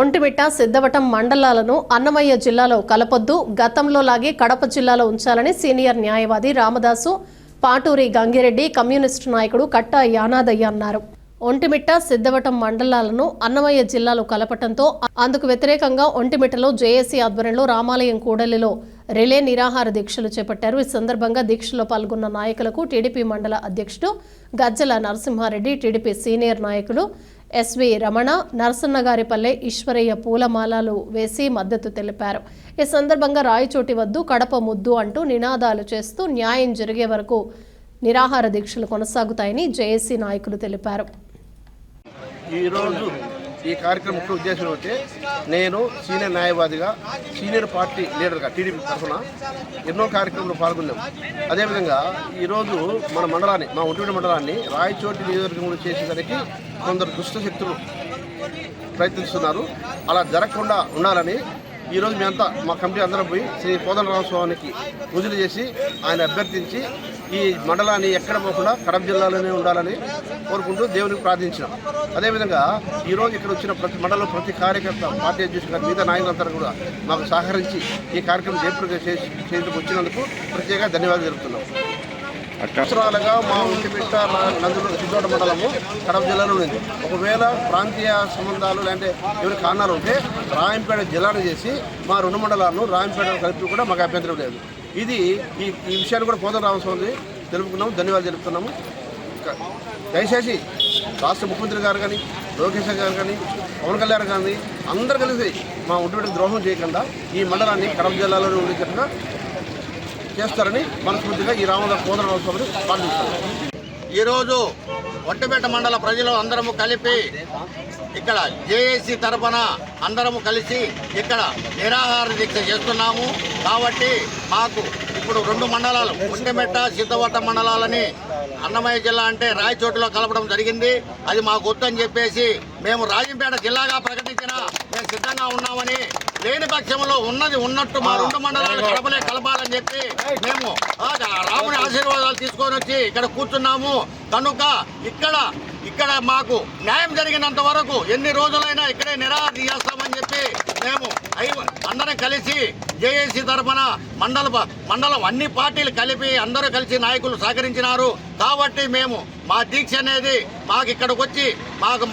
ఒంటిమిట్ట సిద్ధవటం మండలాలను అన్నమయ్య జిల్లాలో కలపొద్దు, గతంలో లాగే కడప జిల్లాలో ఉంచాలని సీనియర్ న్యాయవాది రామదాసు పాటూరి గంగిరెడ్డి కమ్యూనిస్టు నాయకుడు కట్ట యానాదయ్య అన్నారు. ఒంటిమిట్ట సిద్ధవటం మండలాలను అన్నమయ్య జిల్లాలో కలపటంతో అందుకు వ్యతిరేకంగా ఒంటిమిట్టలో జేఏసీ ఆధ్వర్యంలో రామాలయం కూడలిలో రిలే నిరాహార దీక్షలు చేపట్టారు. ఈ సందర్భంగా దీక్షలో పాల్గొన్న నాయకులకు టీడీపీ మండల అధ్యక్షుడు గజ్జల నరసింహారెడ్డి, టీడీపీ సీనియర్ నాయకులు ఎస్వి రమణ, నరసన్నగారిపల్లె ఈశ్వరయ్య పూలమాలలు వేసి మద్దతు తెలిపారు. ఈ సందర్భంగా రాయచోటి వద్దు, కడప ముద్దు అంటూ నినాదాలు చేస్తూ న్యాయం జరిగే వరకు నిరాహార దీక్షలు కొనసాగుతాయని జేఏసీ నాయకులు తెలిపారు. ఈరోజు ఈ కార్యక్రమం ముఖ్య ఉద్దేశం అంటే నేను సీనియర్ న్యాయవాదిగా, సీనియర్ పార్టీ లీడర్గా టీడీపీ తరఫున ఎన్నో కార్యక్రమాలు పాల్గొన్నాం. అదేవిధంగా ఈరోజు మన మండలాన్ని, మా ఒంటిమిట్ట మండలాన్ని రాయచోటి నియోజకవర్గంలో చేసేసరికి కొందరు దుష్ట శక్తులు ప్రయత్నిస్తున్నారు. అలా జరగకుండా ఉండాలని ఈరోజు మేమంతా మా కమిటీ అందరం పోయి శ్రీ కోదండరామస్వామికి పూజలు చేసి ఆయన అభ్యర్థించి ఈ మండలాన్ని ఎక్కడ పోకుండా కడప జిల్లాలోనే ఉండాలని కోరుకుంటూ దేవునికి ప్రార్థించినాం. అదేవిధంగా ఈరోజు ఇక్కడ వచ్చిన ప్రతి మండలం, ప్రతి కార్యకర్త, పార్టీ అధ్యక్షుడు, మిగతా నాయకులందరూ కూడా మాకు సహకరించి ఈ కార్యక్రమం జయప్రదం చేయడానికి వచ్చినందుకు ప్రత్యేకంగా ధన్యవాదాలు తెలుపుతున్నాం. సంవత్సరాలుగా మా ఒంటిమిట్ట నందులు సిద్ధవటం మండలము కడప జిల్లాలో ఉంది. ఒకవేళ ప్రాంతీయ సంబంధాలు లేదంటే ఎవరి కారణాలు ఉంటే రాయంపేట జిల్లాను చేసి మా రెండు మండలాలను రాయంపేట కలిపి కూడా మాకు అభ్యంతరం లేదు. ఇది ఈ విషయాన్ని కూడా కోదండరామస్వామి తెలుపుకున్నాము, ధన్యవాదాలు తెలుపుతున్నాము. దయచేసి రాష్ట్ర ముఖ్యమంత్రి గారు కానీ, లోకేష్ గారు కానీ, పవన్ కళ్యాణ్ కానీ అందరూ కలిసి మా ఒంటిమిట్ట ద్రోహం చేయకుండా ఈ మండలాన్ని కడప జిల్లాలోనే ఉండేటట్టుగా చేస్తారని మనస్ఫూర్తిగా ఈ కోదండరామస్వామిని ప్రార్థిస్తున్నారు. ఈరోజు ఒంటిమిట్ట మండల ప్రజలు అందరము కలిపి ఇక్కడ జేఏసీ తరఫున అందరము కలిసి ఇక్కడ నిరాహార దీక్ష చేస్తున్నాము. కాబట్టి మాకు ఇప్పుడు రెండు మండలాలు, ఒంటిమిట్ట సిద్ధవటం మండలాలని అన్నమయ్య జిల్లా అంటే రాయచోటిలో కలపడం జరిగింది. అది మాకు వద్దని చెప్పేసి మేము రాజంపేట జిల్లాగా ప్రకటించినా మేము సిద్ధంగా ఉన్నామని, లేని పక్షంలో ఉన్నది ఉన్నట్టు మా రెండు మండలాలు కడపలే కలపాలని చెప్పి మేము రాముని ఆశీర్వాదాలు తీసుకొని వచ్చి ఇక్కడ కూర్చున్నాము. కనుక ఇక్కడ మాకు న్యాయం జరిగినంత వరకు ఎన్ని రోజులైనా ఇక్కడే నిరాహార చేస్తామని చెప్పి మేము అందరం కలిసి జేఏసీ తరఫున మండలం అన్ని పార్టీలు కలిపి అందరూ కలిసి నాయకులు సహకరించినారు. కాబట్టి మేము మా దీక్ష అనేది మాకు ఇక్కడికి వచ్చి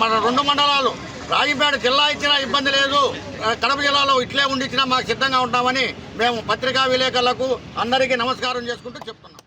మన రెండు మండలాలు రాజంపేట జిల్లా ఇచ్చినా ఇబ్బంది లేదు, కడప జిల్లాలో ఇట్లే ఉండి ఇచ్చినా మాకు సిద్ధంగా ఉంటామని మేము పత్రికా విలేకరులకు అందరికీ నమస్కారం చేసుకుంటూ చెప్తున్నాం.